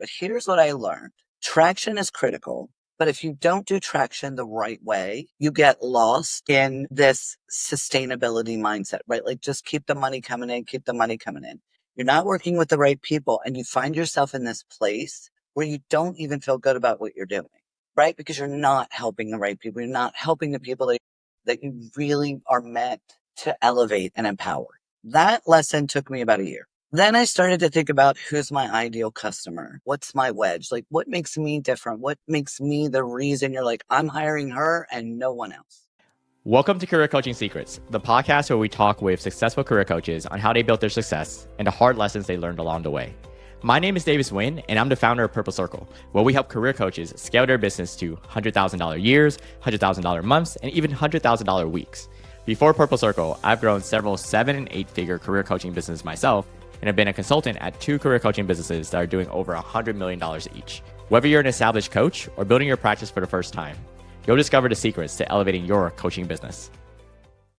But here's what I learned. Traction is critical. But if you don't do traction the right way, you get lost in this sustainability mindset, right? Like just keep the money coming in, keep the money coming in. You're not working with the right people and you find yourself in this place where you don't even feel good about what you're doing, right? Because you're not helping the right people. You're not helping the people that you really are meant to elevate and empower. That lesson took me about a year. Then I started to think about who's my ideal customer? What's my wedge? Like, what makes me different? What makes me the reason you're like, I'm hiring her and no one else? Welcome to Career Coaching Secrets, the podcast where we talk with successful career coaches on how they built their success and the hard lessons they learned along the way. My name is Davis Nguyen, and I'm the founder of Purple Circle, where we help career coaches scale their business to $100,000 years, $100,000 months, and even $100,000 weeks. Before Purple Circle, I've grown several 7- and 8-figure career coaching businesses myself, and have been a consultant at 2 career coaching businesses that are doing over $100 million each. Whether you're an established coach or building your practice for the first time, you'll discover the secrets to elevating your coaching business.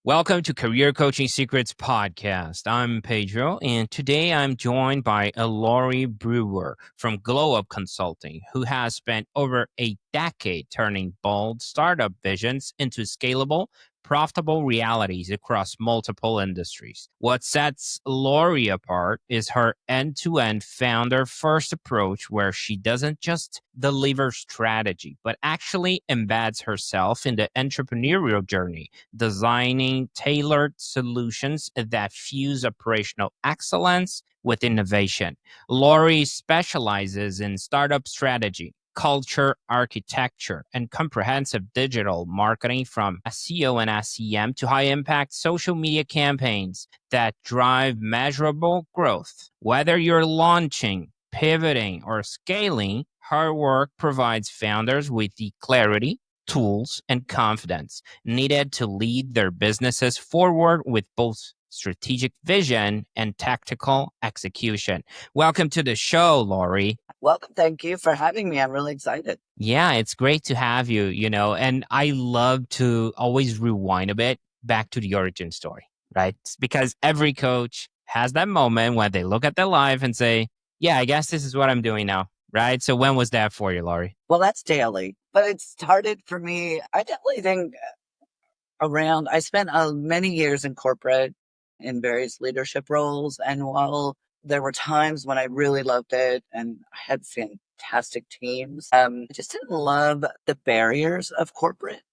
Welcome to Career Coaching Secrets Podcast. I'm Pedro, and today I'm joined by Laurie Brewer from Glow Up Consulting, who has spent over a decade turning bold startup visions into scalable, profitable realities across multiple industries. What sets Laurie apart is her end-to-end founder-first approach, where she doesn't just deliver strategy, but actually embeds herself in the entrepreneurial journey, designing tailored solutions that fuse operational excellence with innovation. Laurie specializes in startup strategy, culture, architecture, and comprehensive digital marketing, from SEO and SEM to high-impact social media campaigns that drive measurable growth. Whether you're launching, pivoting, or scaling, her work provides founders with the clarity, tools, and confidence needed to lead their businesses forward with both strategic vision and tactical execution. Welcome to the show, Laurie. Welcome. Thank you for having me. I'm really excited. Yeah, it's great to have you, and I love to always rewind a bit back to the origin story, right? Because every coach has that moment when they look at their life and say, yeah, I guess this is what I'm doing now, right? So when was that for you, Laurie? Well, that's daily, but it started for me. I definitely think I spent many years in corporate in various leadership roles. And while there were times when I really loved it and I had fantastic teams, I just didn't love the barriers of corporate.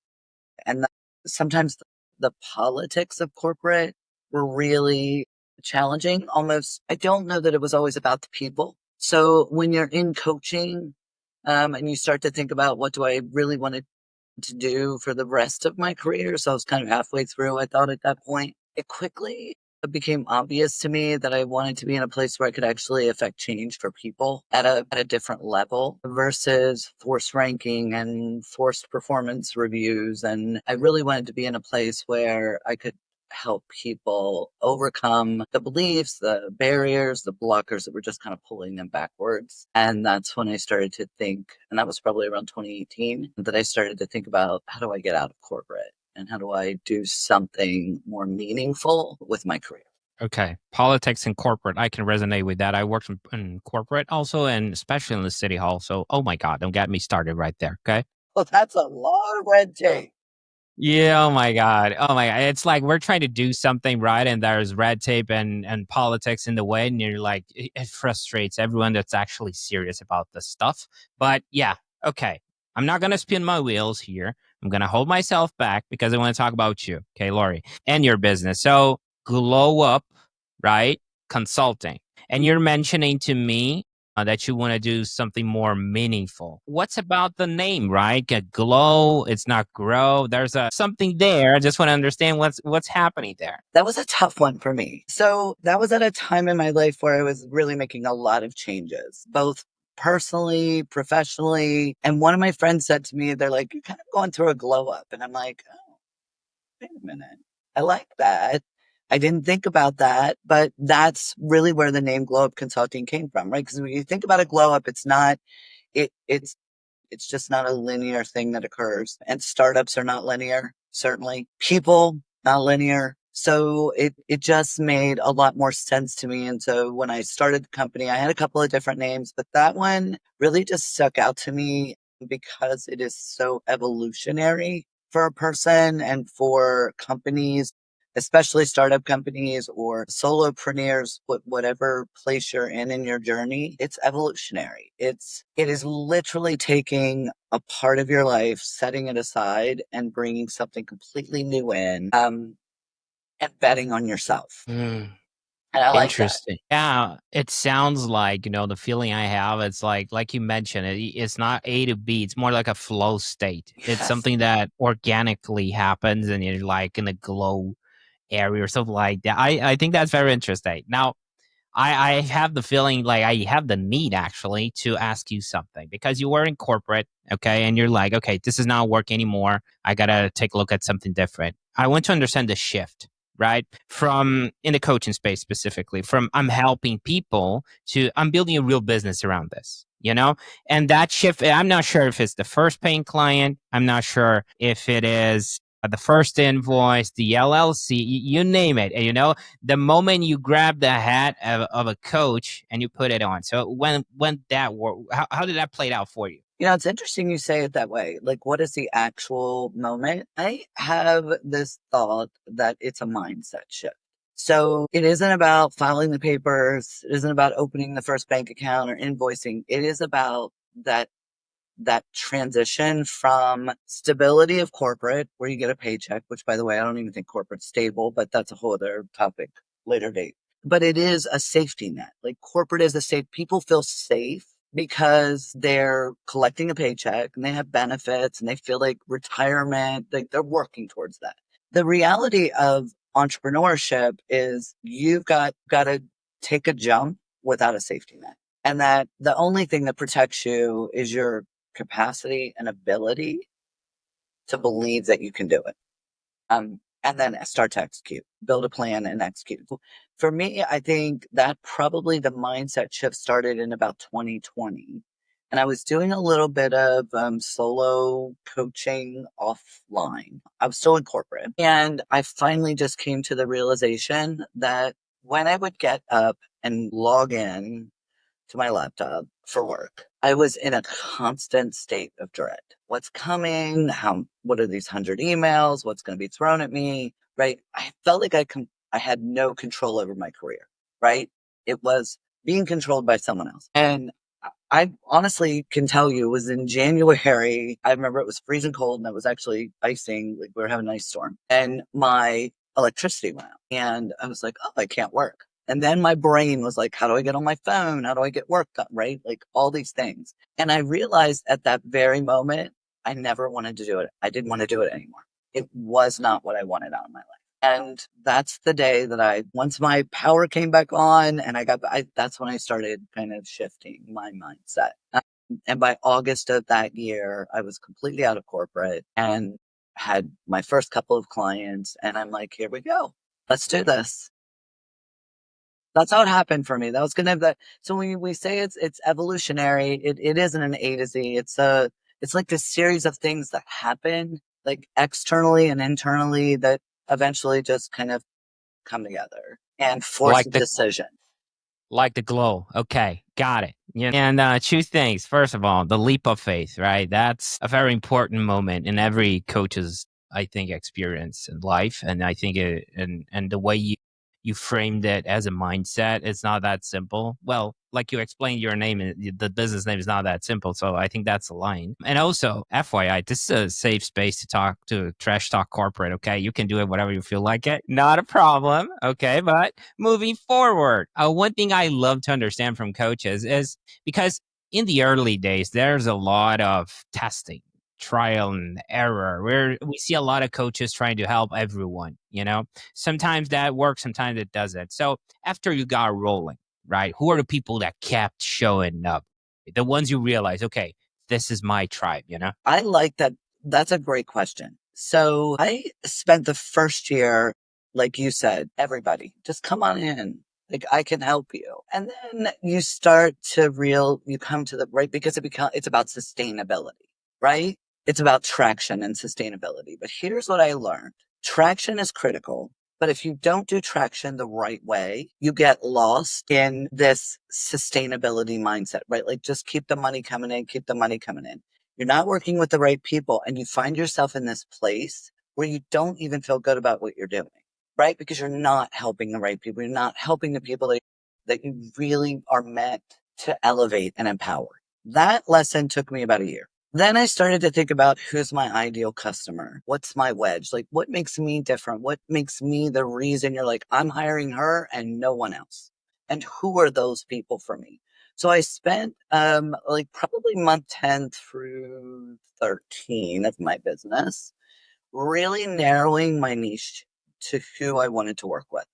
And sometimes the politics of corporate were really challenging. Almost, I don't know that it was always about the people. So when you're in coaching, and you start to think about what do I really want to do for the rest of my career. So I was kind of halfway through, I thought at that point. It quickly became obvious to me that I wanted to be in a place where I could actually affect change for people at a different level versus forced ranking and forced performance reviews. And I really wanted to be in a place where I could help people overcome the beliefs, the barriers, the blockers that were just kind of pulling them backwards. And that's when I started to think, and that was probably around 2018, that I started to think about how do I get out of corporate and how do I do something more meaningful with my career. Okay. Politics and corporate. I can resonate with that. I worked in corporate also, and especially in the city hall. So, oh my God, don't get me started right there. Okay. Well, that's a lot of red tape. Yeah, oh my God. Oh my God. It's like we're trying to do something right, and there's red tape and politics in the way. And you're like, it frustrates everyone that's actually serious about this stuff. But yeah, okay. I'm not going to spin my wheels here. I'm going to hold myself back because I want to talk about you. Okay, Laurie, and your business. So Glow Up, right? Consulting. And you're mentioning to me that you want to do something more meaningful. What's about the name, right? Get glow, it's not grow. There's something there. I just want to understand what's happening there. That was a tough one for me. So that was at a time in my life where I was really making a lot of changes, both personally, professionally. And one of my friends said to me, they're like, you're kind of going through a glow up. And I'm like, oh, wait a minute. I like that. I didn't think about that, but that's really where the name Glow Up Consulting came from, right? Because when you think about a glow up, it's just not a linear thing that occurs. And startups are not linear, certainly. People, not linear. So it just made a lot more sense to me. And so when I started the company, I had a couple of different names, but that one really just stuck out to me because it is so evolutionary for a person and for companies, especially startup companies or solopreneurs, whatever place you're in your journey. It's evolutionary. It is literally taking a part of your life, setting it aside, and bringing something completely new in. And betting on yourself. Mm. And I like that. Interesting. Yeah, it sounds like, the feeling I have, it's like you mentioned, it's not A to B, it's more like a flow state. It's Yes. something that organically happens and you're like in a glow area or something like that. I think that's very interesting. Now, I have the feeling like I have the need actually to ask you something because you were in corporate, okay, and you're like, okay, this is not work anymore. I gotta take a look at something different. I want to understand the shift, right? From in the coaching space specifically, from I'm helping people to I'm building a real business around this, And that shift, I'm not sure if it's the first paying client. I'm not sure if it is the first invoice, the LLC, you name it, the moment you grab the hat of a coach and you put it on. So when that work, how did that play out for you? It's interesting you say it that way. Like, what is the actual moment? I have this thought that it's a mindset shift. So it isn't about filing the papers. It isn't about opening the first bank account or invoicing. It is about that transition from stability of corporate where you get a paycheck, which by the way, I don't even think corporate's stable, but that's a whole other topic later date. But it is a safety net. Like corporate is a safe, people feel safe because they're collecting a paycheck and they have benefits and they feel like retirement, like they're working towards that. The reality of entrepreneurship is you've got to take a jump without a safety net. And that the only thing that protects you is your capacity and ability to believe that you can do it. And then start to execute, build a plan and execute. For me, I think that probably the mindset shift started in about 2020. And I was doing a little bit of solo coaching offline. I was still in corporate. And I finally just came to the realization that when I would get up and log in to my laptop for work, I was in a constant state of dread. What's coming? What are these 100 emails? What's going to be thrown at me? Right? I felt like I had no control over my career, right? It was being controlled by someone else. And I honestly can tell you it was in January. I remember it was freezing cold and it was actually icing. Like we were having an ice storm and my electricity went out and I was like, oh, I can't work. And then my brain was like, how do I get on my phone? How do I get work done? Right? Like all these things. And I realized at that very moment, I never wanted to do it. I didn't want to do it anymore. It was not what I wanted out of my life. And that's the day that once my power came back on and that's when I started kind of shifting my mindset. And by August of that year, I was completely out of corporate and had my first couple of clients. And I'm like, here we go. Let's do this. That's how it happened for me. That was kind of the, so when we say it's evolutionary, it isn't an A to Z. It's like this series of things that happen like externally and internally that eventually just kind of come together and force Like a the decision. Like the glow. Okay, got it. Yeah. And two things. First of all, the leap of faith, right? That's a very important moment in every coach's, I think, experience in life. And I think and the way you framed it as a mindset, it's not that simple. Well, like you explained, your name, the business name is not that simple. So I think that's a line. And also, FYI, this is a safe space to talk to trash talk corporate. Okay, you can do it whatever you feel like it. Not a problem. Okay, but moving forward, one thing I love to understand from coaches is because in the early days, there's a lot of testing, trial and error, where we see a lot of coaches trying to help everyone. Sometimes that works, sometimes it doesn't. So after you got rolling, right, who are the people that kept showing up? The ones you realize, okay, this is my tribe. I like that. That's a great question. So I spent the first year, like you said, everybody just come on in. Like I can help you. And then you come to the right because it's about sustainability, right? It's about traction and sustainability. But here's what I learned. Traction is critical. But if you don't do traction the right way, you get lost in this sustainability mindset, right? Like just keep the money coming in, keep the money coming in. You're not working with the right people and you find yourself in this place where you don't even feel good about what you're doing, right? Because you're not helping the right people. You're not helping the people that you really are meant to elevate and empower. That lesson took me about a year. Then I started to think about who's my ideal customer? What's my wedge? Like, what makes me different? What makes me the reason you're like, I'm hiring her and no one else? And who are those people for me? So I spent like probably month 10 through 13 of my business really narrowing my niche to who I wanted to work with,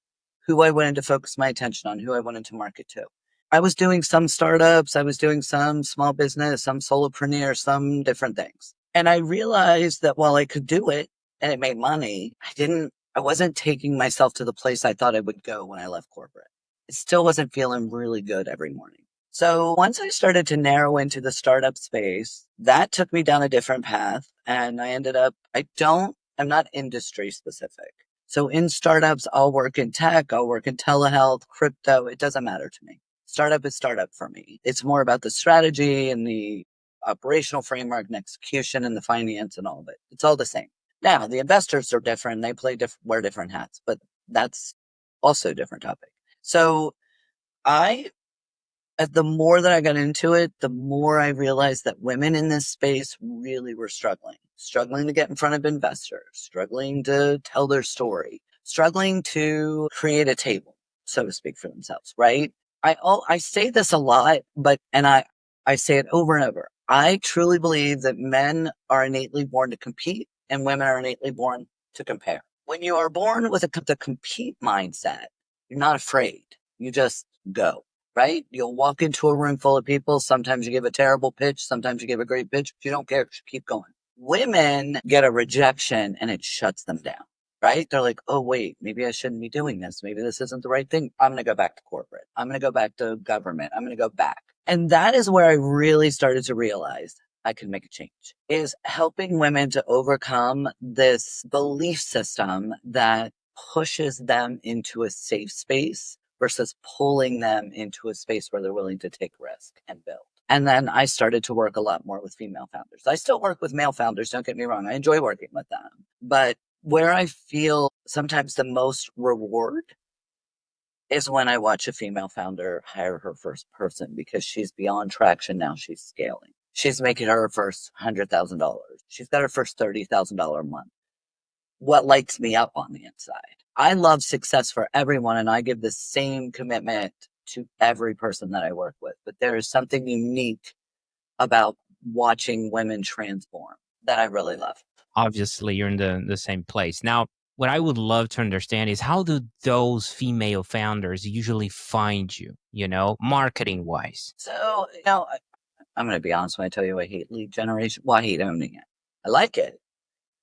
who I wanted to focus my attention on, who I wanted to market to. I was doing some startups, I was doing some small business, some solopreneur, some different things. And I realized that while I could do it and it made money, I wasn't taking myself to the place I thought I would go when I left corporate. It still wasn't feeling really good every morning. So once I started to narrow into the startup space, that took me down a different path. And I ended up, I'm not industry specific. So in startups, I'll work in tech, I'll work in telehealth, crypto. It doesn't matter to me. Startup is startup for me. It's more about the strategy and the operational framework and execution and the finance and all of it. It's all the same. Now, the investors are different. They wear different hats, but that's also a different topic. So I the more that I got into it, the more I realized that women in this space really were struggling to get in front of investors, struggling to tell their story, struggling to create a table, so to speak, for themselves, right? I say this a lot, I say it over and over. I truly believe that men are innately born to compete and women are innately born to compare. When you are born with the compete mindset, you're not afraid. You just go, right? You'll walk into a room full of people. Sometimes you give a terrible pitch. Sometimes you give a great pitch. You don't care. Just keep going. Women get a rejection and it shuts them down, right? They're like, oh, wait, maybe I shouldn't be doing this. Maybe this isn't the right thing. I'm going to go back to corporate. I'm going to go back to government. I'm going to go back. And that is where I really started to realize I could make a change, is helping women to overcome this belief system that pushes them into a safe space versus pulling them into a space where they're willing to take risk and build. And then I started to work a lot more with female founders. I still work with male founders, don't get me wrong. I enjoy working with them. But where I feel sometimes the most reward is when I watch a female founder hire her first person because she's beyond traction now. She's scaling. She's making her first $100,000. She's got her first $30,000 a month. What lights me up on the inside? I love success for everyone and I give the same commitment to every person that I work with. But there is something unique about watching women transform that I really love. Obviously, you're in the same place. Now, what I would love to understand is how do those female founders usually find you, marketing wise? So, I'm going to be honest when I tell you I hate lead generation. Well, I hate owning it. I like it.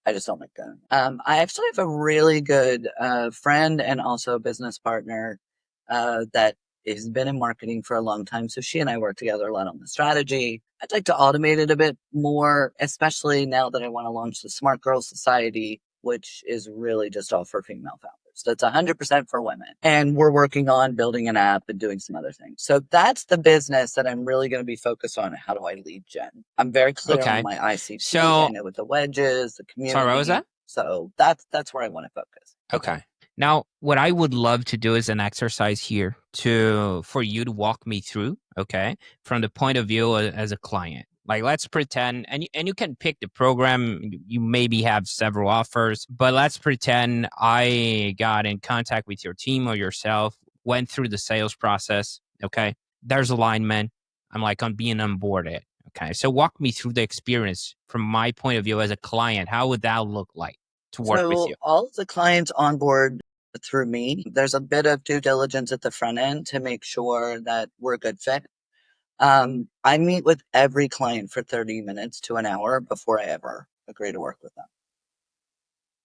I just don't like owning it. I actually have a really good friend and also a business partner that has been in marketing for a long time. So she and I work together a lot on the strategy. I'd like to automate it a bit more, especially now that I want to launch the Smart Girl Society, which is really just all for female founders. That's 100% for women. And we're working on building an app and doing some other things. So that's the business that I'm really going to be focused on. How do I lead gen? I'm very clear on Okay. my ICP. So, I know with the wedges, the sorry, what was community. that? So that's where I want to focus. Okay. Now, what I would love to do is an exercise here for you to walk me through, okay, from the point of view as a client. Like, let's pretend, and you can pick the program. You maybe have several offers, but let's pretend I got in contact with your team or yourself, went through the sales process. Okay, there's alignment. I'm like on being onboarded. Okay, so walk me through the experience from my point of view as a client. How would that look like to work with you? So all of the clients on board through me, there's a bit of due diligence at the front end to make sure that we're a good fit. I meet with every client for 30 minutes to an hour before I ever agree to work with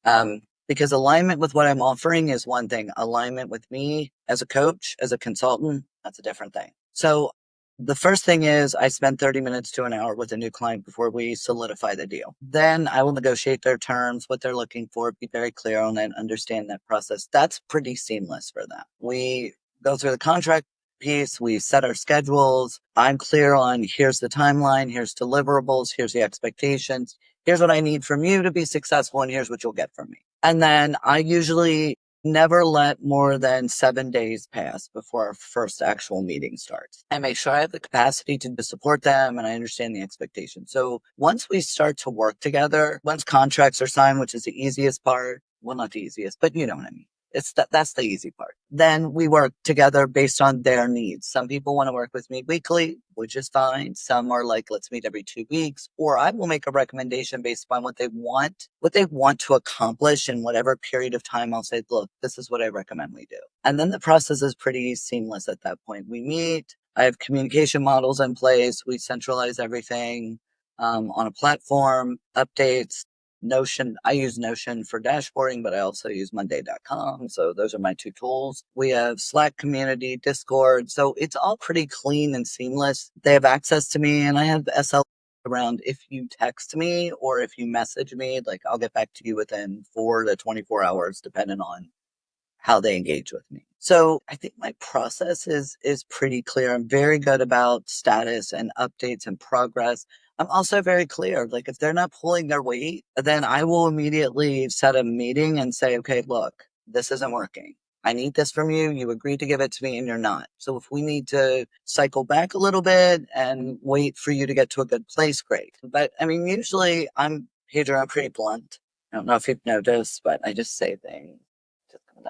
them. Because alignment with what I'm offering is one thing. Alignment with me as a coach, as a consultant, that's a different thing. So The first thing is I spend 30 minutes to an hour with a new client before we solidify the deal. Then I will negotiate their terms, what they're looking for, be very clear on it, understand that process. That's pretty seamless for them. We go through the contract piece, we set our schedules. I'm clear on here's the timeline, here's deliverables, here's the expectations, here's what I need from you to be successful, and here's what you'll get from me. And then I usually never let more than 7 days pass before our first actual meeting starts. I make sure I have the capacity to support them and I understand the expectations. So once we start to work together, once contracts are signed, which is the easiest part, well, not the easiest, but you know what I mean. That's the easy part. Then we work together based on their needs. Some people want to work with me weekly, which is fine. Some are like, let's meet every 2 weeks, or I will make a recommendation based upon what they want to accomplish in whatever period of time. I'll say, look, this is what I recommend we do. And then the process is pretty seamless at that point. We meet, I have communication models in place. We centralize everything on a platform, updates, Notion. I use Notion for dashboarding, but I also use Monday.com. So those are my two tools. We have Slack community, Discord. So it's all pretty clean and seamless. They have access to me and I have SL around if you text me or if you message me, like I'll get back to you within 4 to 24 hours, depending on how they engage with me. So I think my process is pretty clear. I'm very good about status and updates and progress. I'm also very clear. Like if they're not pulling their weight, then I will immediately set a meeting and say, okay, look, this isn't working. I need this from you. You agreed to give it to me and you're not. So if we need to cycle back a little bit and wait for you to get to a good place, great. But I mean, usually Pedro, I'm pretty blunt. I don't know if you've noticed, but I just say things. Just come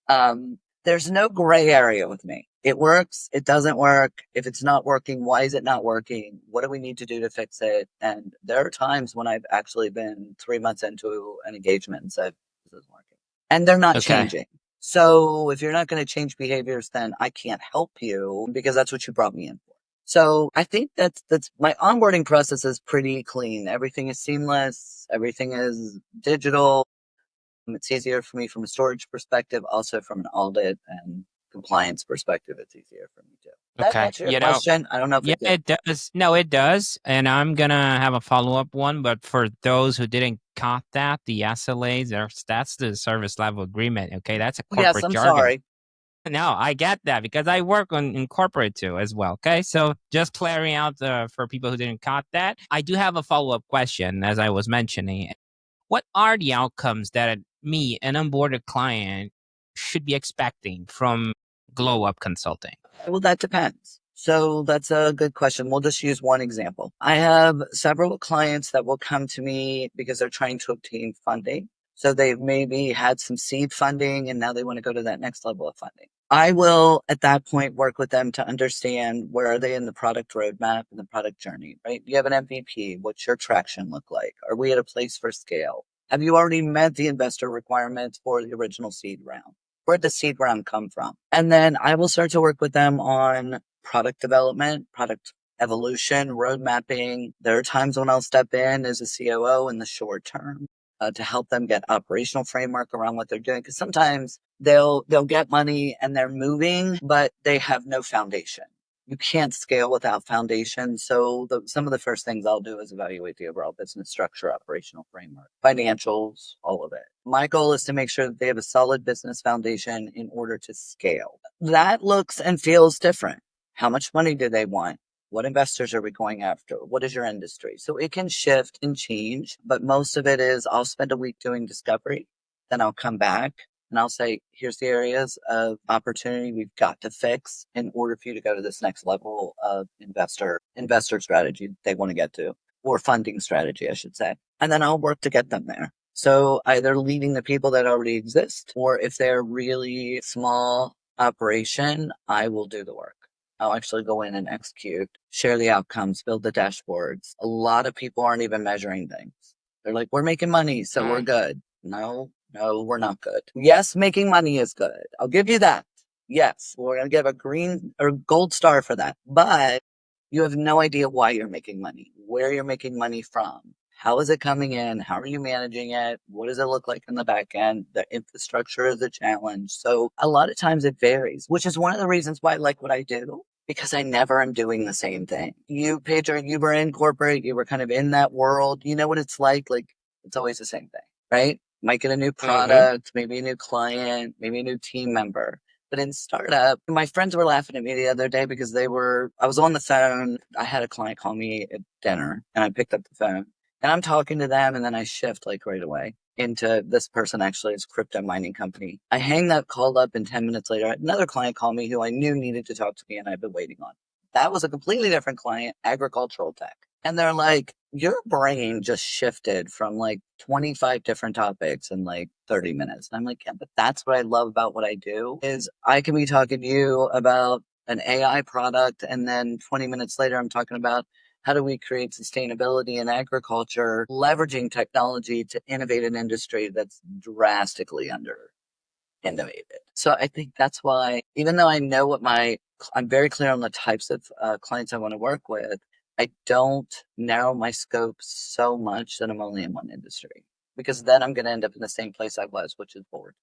down. There's no gray area with me. It works. It doesn't work. If it's not working, why is it not working? What do we need to do to fix it? And there are times when I've actually been 3 months into an engagement and said, this isn't working. And they're not Okay. changing. So if you're not going to change behaviors, then I can't help you because that's what you brought me in for. So I think that's my onboarding process is pretty clean. Everything is seamless. Everything is digital. It's easier for me from a storage perspective, also from an audit and compliance perspective. It's easier for me too. That Okay. answer your question? I don't know if Yeah, it did. it does. No, it does. And I'm gonna have a follow-up one, but for those who didn't caught that, the SLAs, that's the service level agreement. Okay, that's a Yes, corporate I'm jargon. sorry. No, I get that because I work in corporate too as well. Okay, so just clearing out for people who didn't caught that, I do have a follow-up question as I was mentioning. What are the outcomes that me, an onboarded client, should be expecting from Glow Up Consulting? Well, that depends. So that's a good question. We'll just use one example. I have several clients that will come to me because they're trying to obtain funding. So they've maybe had some seed funding and now they want to go to that next level of funding. I will at that point work with them to understand where are they in the product roadmap and the product journey, right? You have an MVP. What's your traction look like? Are we at a place for scale? Have you already met the investor requirements for the original seed round? Where'd the seed round come from? And then I will start to work with them on product development, product evolution, road mapping. There are times when I'll step in as a COO in the short term to help them get operational framework around what they're doing. Because sometimes they'll get money and they're moving, but they have no foundation. You can't scale without foundation. So some of the first things I'll do is evaluate the overall business structure, operational framework, financials, all of it. My goal is to make sure that they have a solid business foundation in order to scale. That looks and feels different. How much money do they want? What investors are we going after? What is your industry? So it can shift and change, but most of it is I'll spend a week doing discovery, then I'll come back and I'll say, here's the areas of opportunity we've got to fix in order for you to go to this next level of investor strategy they want to get to, or funding strategy, I should say. And then I'll work to get them there. So either leading the people that already exist, or if they're really small operation, I will do the work. I'll actually go in and execute, share the outcomes, build the dashboards. A lot of people aren't even measuring things. They're like, we're making money, so we're good. No, we're not good. Yes, making money is good. I'll give you that. Yes, we're going to give a green or gold star for that. But you have no idea why you're making money, where you're making money from. How is it coming in? How are you managing it? What does it look like in the back end? The infrastructure is a challenge. So a lot of times it varies, which is one of the reasons why I like what I do. because I never am doing the same thing. You, Pedro, you were in corporate, you were kind of in that world. You know what it's like? Like, it's always the same thing, right? Might get a new Mm-hmm. product, maybe a new client, maybe a new team member. But in startup, my friends were laughing at me the other day because I was on the phone. I had a client call me at dinner and I picked up the phone and I'm talking to them and then I shift like right away into this person actually is a crypto mining company. I hang that call up and 10 minutes later, another client called me who I knew needed to talk to me and I've been waiting on. That was a completely different client, agricultural tech. And they're like, your brain just shifted from like 25 different topics in like 30 minutes. And I'm like, yeah, but that's what I love about what I do is I can be talking to you about an AI product and then 20 minutes later I'm talking about how do we create sustainability in agriculture, leveraging technology to innovate an industry that's drastically under innovated. So I think that's why, even though I know I'm very clear on the types of clients I want to work with, I don't narrow my scope so much that I'm only in one industry because then I'm going to end up in the same place I was, which is bored.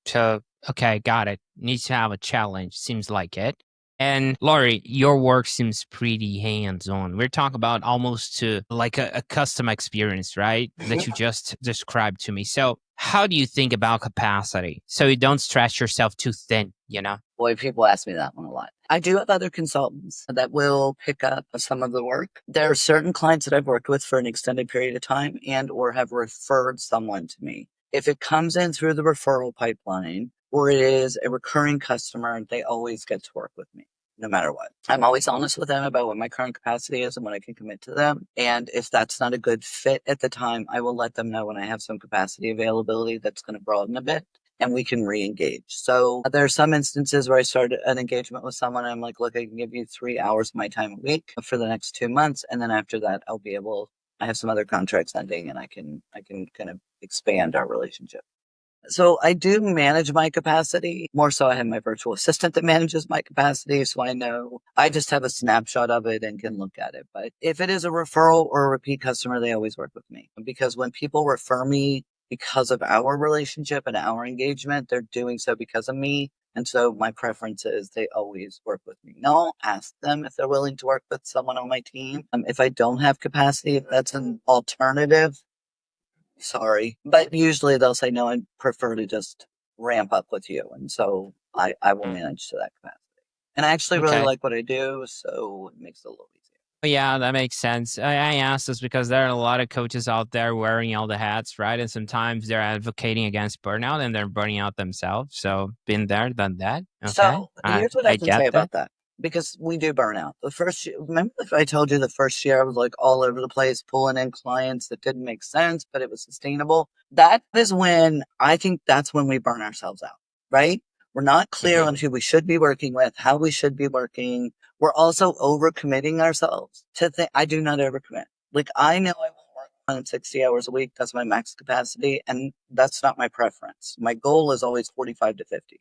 So, okay, got it. Needs to have a challenge, seems like it. And Laurie, your work seems pretty hands-on. We're talking about almost to like a custom experience, right? That you just described to me. So how do you think about capacity? So you don't stretch yourself too thin, you know? Boy, people ask me that one a lot. I do have other consultants that will pick up some of the work. There are certain clients that I've worked with for an extended period of time and or have referred someone to me. If it comes in through the referral pipeline or it is a recurring customer, they always get to work with me no matter what. I'm always honest with them about what my current capacity is and what I can commit to them. And if that's not a good fit at the time, I will let them know when I have some capacity availability that's going to broaden a bit and we can re-engage. So there are some instances where I started an engagement with someone and I'm like, look, I can give you 3 hours of my time a week for the next 2 months. And then after that, I have some other contracts ending and I can kind of expand our relationship. So I do manage my capacity. More so, I have my virtual assistant that manages my capacity. So I know I just have a snapshot of it and can look at it. But if it is a referral or a repeat customer, they always work with me because when people refer me because of our relationship and our engagement, they're doing so because of me. And so my preference is they always work with me. Now I'll ask them if they're willing to work with someone on my team. If I don't have capacity, if that's an alternative, sorry. But usually they'll say, no, I'd prefer to just ramp up with you. And so I will Mm. manage to that capacity. And I actually really Okay. like what I do, so it makes it a little easier. Yeah, that makes sense. I asked this because there are a lot of coaches out there wearing all the hats, right? And sometimes they're advocating against burnout and they're burning out themselves. So been there, done that. Okay. So here's what I I can get say that. about that. Because we do burn out. The first year, remember if I told you the first year I was like all over the place, pulling in clients that didn't make sense, but it was sustainable. That is when I think that's when we burn ourselves out, right? We're not clear Mhm. on who we should be working with, how we should be working. We're also overcommitting ourselves to think I do not overcommit. Like I know I will work on 60 hours a week. That's my max capacity. And that's not my preference. My goal is always 45 to 50.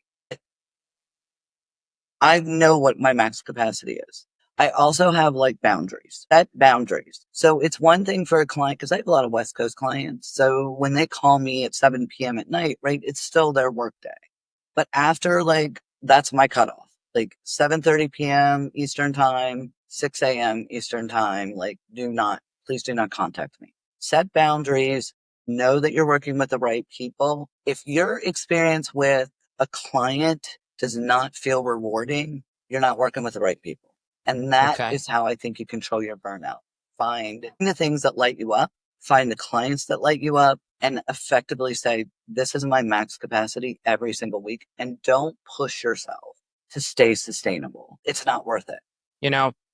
I know what my max capacity is. I also have like boundaries, set boundaries. So it's one thing for a client because I have a lot of West Coast clients. So when they call me at 7 p.m. at night, right, it's still their work day. But after like, that's my cutoff, like 7:30 p.m. Eastern time, 6 a.m. Eastern time. Like, please do not contact me. Set boundaries. Know that you're working with the right people. If your experience with a client does not feel rewarding, you're not working with the right people. And that Okay. is how I think you control your burnout. Find the things that light you up, find the clients that light you up, and effectively say, this is my max capacity every single week. And don't push yourself to stay sustainable. It's not worth it.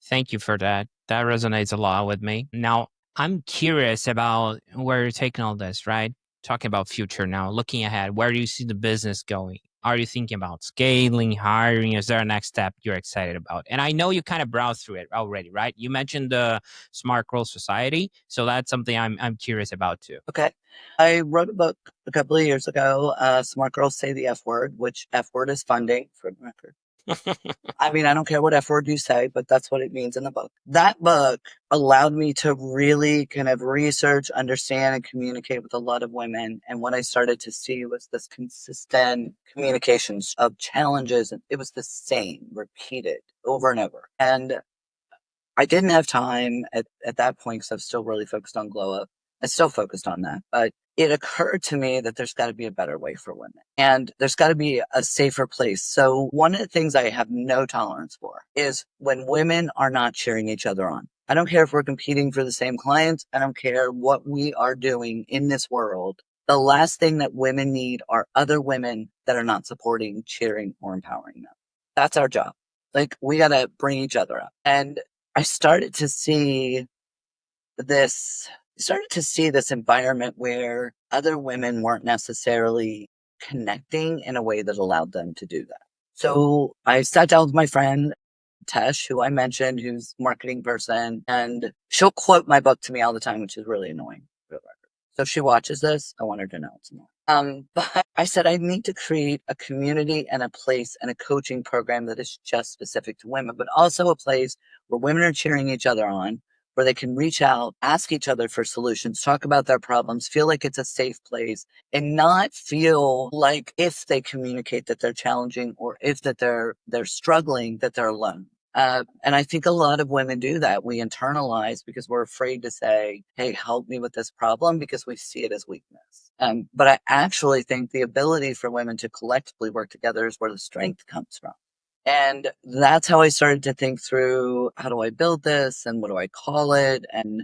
Thank you for that. That resonates a lot with me. Now, I'm curious about where you're taking all this, right? Talking about future now, looking ahead, where do you see the business going? Are you thinking about scaling, hiring? Is there a next step you're excited about? And I know you kind of browsed through it already, right? You mentioned the Smart Growth Society, so that's something I'm curious about too. Okay. I wrote a book a couple of years ago, Smart Girls Say the F Word, which F word is funding for the record. I mean, I don't care what F word you say, but that's what it means in the book. That book allowed me to really kind of research, understand, and communicate with a lot of women. And what I started to see was this consistent communications of challenges. And it was the same, repeated over and over. And I didn't have time at that point because I was still really focused on glow up. I still focused on that, but it occurred to me that there's got to be a better way for women and there's got to be a safer place. So one of the things I have no tolerance for is when women are not cheering each other on. I don't care if we're competing for the same clients. I don't care what we are doing in this world. The last thing that women need are other women that are not supporting, cheering, or empowering them. That's our job. Like we got to bring each other up. And I started to see this environment where other women weren't necessarily connecting in a way that allowed them to do that. So I sat down with my friend Tesh, who I mentioned, who's a marketing person, and she'll quote my book to me all the time, which is really annoying. So if she watches this, I want her to know it's more. But I said I need to create a community and a place and a coaching program that is just specific to women, but also a place where women are cheering each other on, where they can reach out, ask each other for solutions, talk about their problems, feel like it's a safe place, and not feel like if they communicate that they're challenging or if that they're struggling, that they're alone. And I think a lot of women do that. We internalize because we're afraid to say, hey, help me with this problem because we see it as weakness. But I actually think the ability for women to collectively work together is where the strength comes from. And that's how I started to think through how do I build this and what do I call it? And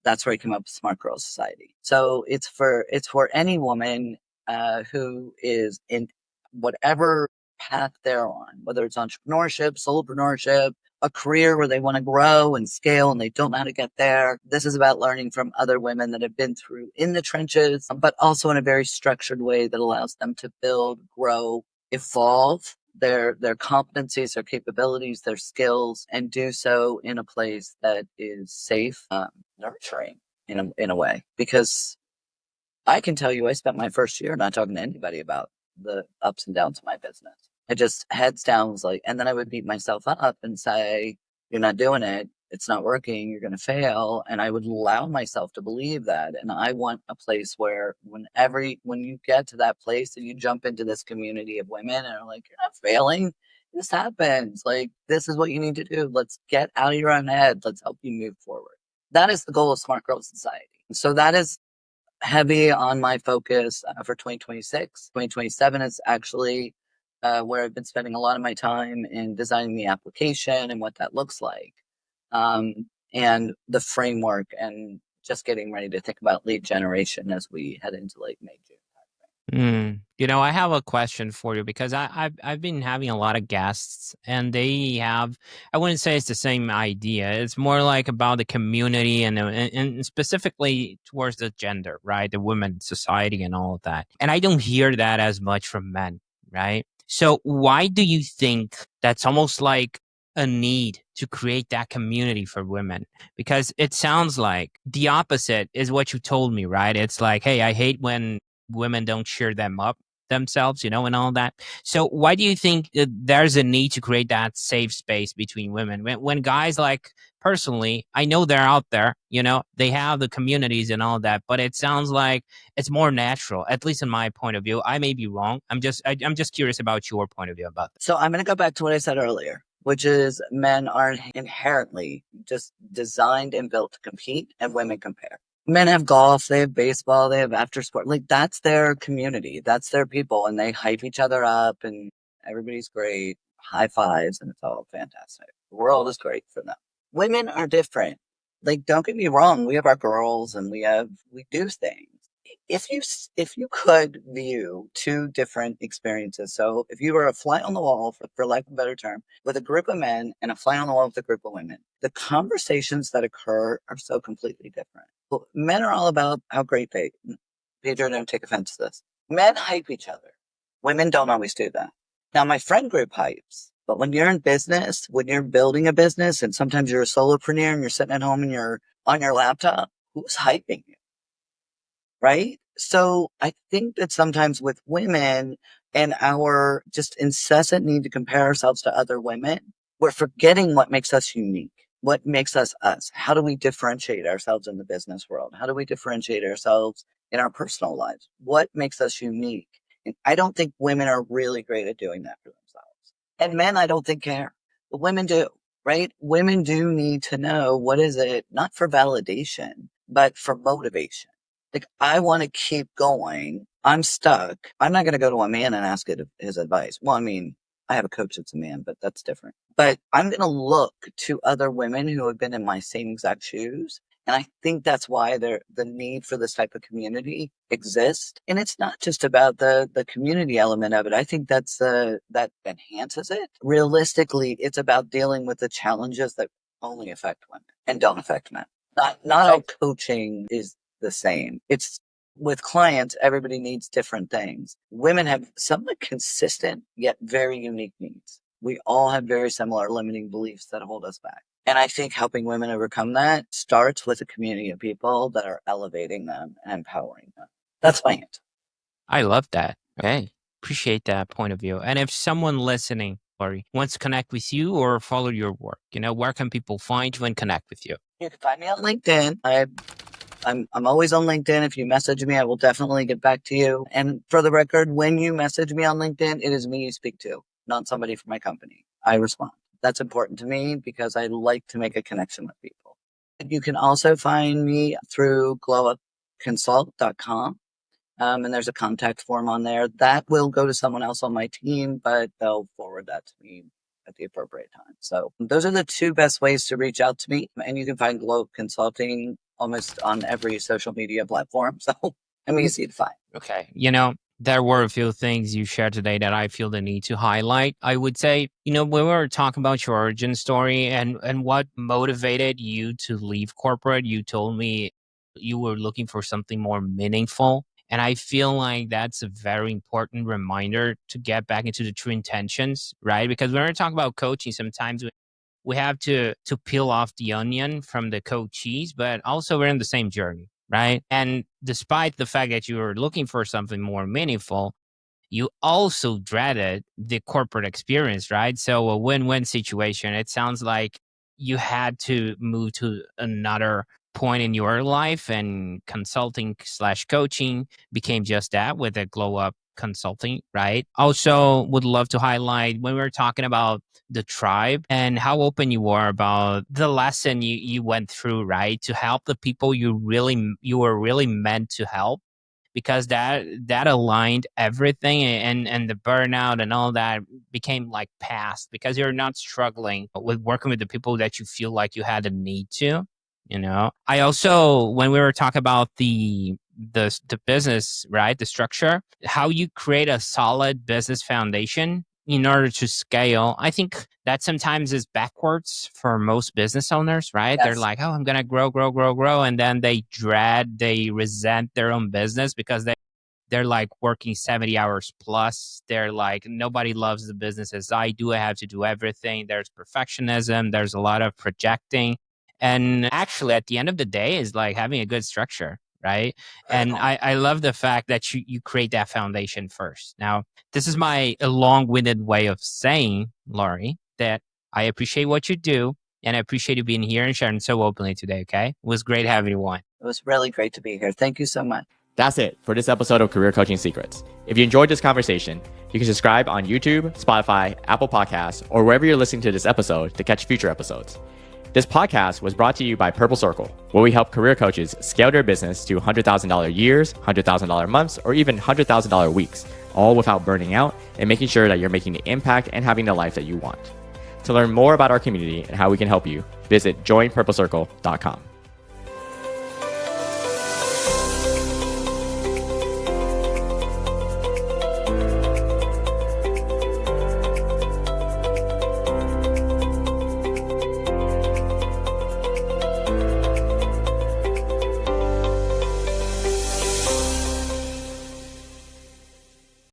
that's where I came up with Smart Girl Society. So it's for any woman who is in whatever path they're on, whether it's entrepreneurship, solopreneurship, a career where they want to grow and scale and they don't know how to get there. This is about learning from other women that have been through in the trenches, but also in a very structured way that allows them to build, grow, evolve their competencies, their capabilities, their skills, and do so in a place that is safe, nurturing in a way. Because I can tell you, I spent my first year not talking to anybody about the ups and downs of my business. I just heads down was like, and then I would beat myself up and say, "You're not doing it. It's not working. You're going to fail." And I would allow myself to believe that. And I want a place where when you get to that place and you jump into this community of women and are like, "You're not failing. This happens. Like this is what you need to do. Let's get out of your own head. Let's help you move forward." That is the goal of Smart Girl Society. So that is heavy on my focus for 2026. 2027 is actually where I've been spending a lot of my time in designing the application and what that looks like, and the framework, and just getting ready to think about lead generation as we head into like May, June. I have a question for you because I've been having a lot of guests and they have, I wouldn't say it's the same idea. It's more like about the community and specifically towards the gender, right? The women society and all of that. And I don't hear that as much from men, right? So why do you think that's almost like a need to create that community for women? Because it sounds like the opposite is what you told me, right? It's like, hey, I hate when women don't cheer them up themselves, and all that. So why do you think there's a need to create that safe space between women when guys, like, personally, I know they're out there, they have the communities and all that, but it sounds like it's more natural, at least in my point of view. I may be wrong. I'm just curious about your point of view about this. So I'm going to go back to what I said earlier, which is men are inherently just designed and built to compete, and women compare. Men have golf, they have baseball, they have after sport. Like that's their community, that's their people, and they hype each other up, and everybody's great, high fives, and it's all fantastic. The world is great for them. Women are different. Like, don't get me wrong, we have our girls, and we do things. If you could view two different experiences, so if you were a fly on the wall, for lack of a better term, with a group of men and a fly on the wall with a group of women, the conversations that occur are so completely different. Well, men are all about how great Pedro, don't take offense to this. Men hype each other. Women don't always do that. Now, my friend group hypes, but when you're in business, when you're building a business, and sometimes you're a solopreneur and you're sitting at home and you're on your laptop, who's hyping you? Right? So I think that sometimes with women, and our just incessant need to compare ourselves to other women, we're forgetting what makes us unique. What makes us us? How do we differentiate ourselves in the business world? How do we differentiate ourselves in our personal lives? What makes us unique? And I don't think women are really great at doing that for themselves. And men, I don't think care, but women do, right? Women do need to know what is it, not for validation, but for motivation. Like, I want to keep going. I'm stuck. I'm not going to go to a man and ask his advice. Well, I mean, I have a coach that's a man, but that's different. But I'm going to look to other women who have been in my same exact shoes. And I think that's why the need for this type of community exists. And it's not just about the community element of it. I think that enhances it. Realistically, it's about dealing with the challenges that only affect women and don't affect men. Not all coaching is the same. It's with clients, everybody needs different things. Women have somewhat consistent yet very unique needs. We all have very similar limiting beliefs that hold us back. And I think helping women overcome that starts with a community of people that are elevating them and empowering them. That's my answer. I love that. Okay. Appreciate that point of view. And if someone listening, Laurie, wants to connect with you or follow your work, where can people find you and connect with you? You can find me on LinkedIn. I'm always on LinkedIn. If you message me, I will definitely get back to you. And for the record, when you message me on LinkedIn, it is me you speak to, not somebody from my company. I respond. That's important to me because I like to make a connection with people. You can also find me through glowupconsult.com. And there's a contact form on there that will go to someone else on my team, but they'll forward that to me at the appropriate time. So those are the two best ways to reach out to me. And you can find Glow Up Consulting almost on every social media platform. So I'm easy to find. Okay. There were a few things you shared today that I feel the need to highlight. I would say, when we were talking about your origin story and what motivated you to leave corporate, you told me you were looking for something more meaningful. And I feel like that's a very important reminder to get back into the true intentions, right? Because when we're talking about coaching, sometimes we have to peel off the onion from the coachees, but also we're in the same journey, right? And despite the fact that you were looking for something more meaningful, you also dreaded the corporate experience, right? So a win-win situation. It sounds like you had to move to another point in your life, and consulting/coaching became just that with a Glow Up Consulting, right? Also would love to highlight when we were talking about the tribe and how open you are about the lesson you went through, right? To help the people you were really meant to help, because that aligned everything, and the burnout and all that became like past because you're not struggling with working with the people that you feel like you had a need to. I also, when we were talking about the business, right, the structure, how you create a solid business foundation in order to scale, I think that sometimes is backwards for most business owners, right? Yes. They're like, oh, I'm going to grow. And then they resent their own business because they're like working 70 hours plus. They're like, nobody loves the business as I do. I have to do everything. There's perfectionism. There's a lot of projecting. And actually, at the end of the day, is like having a good structure, right? And I love the fact that you create that foundation first. Now, this is my long-winded way of saying, Laurie, that I appreciate what you do, and I appreciate you being here and sharing so openly today, okay? It was great having you on. It was really great to be here. Thank you so much. That's it for this episode of Career Coaching Secrets. If you enjoyed this conversation, you can subscribe on YouTube, Spotify, Apple Podcasts, or wherever you're listening to this episode to catch future episodes. This podcast was brought to you by Purple Circle, where we help career coaches scale their business to $100,000 years, $100,000 months, or even $100,000 weeks, all without burning out and making sure that you're making the impact and having the life that you want. To learn more about our community and how we can help you, visit joinpurplecircle.com.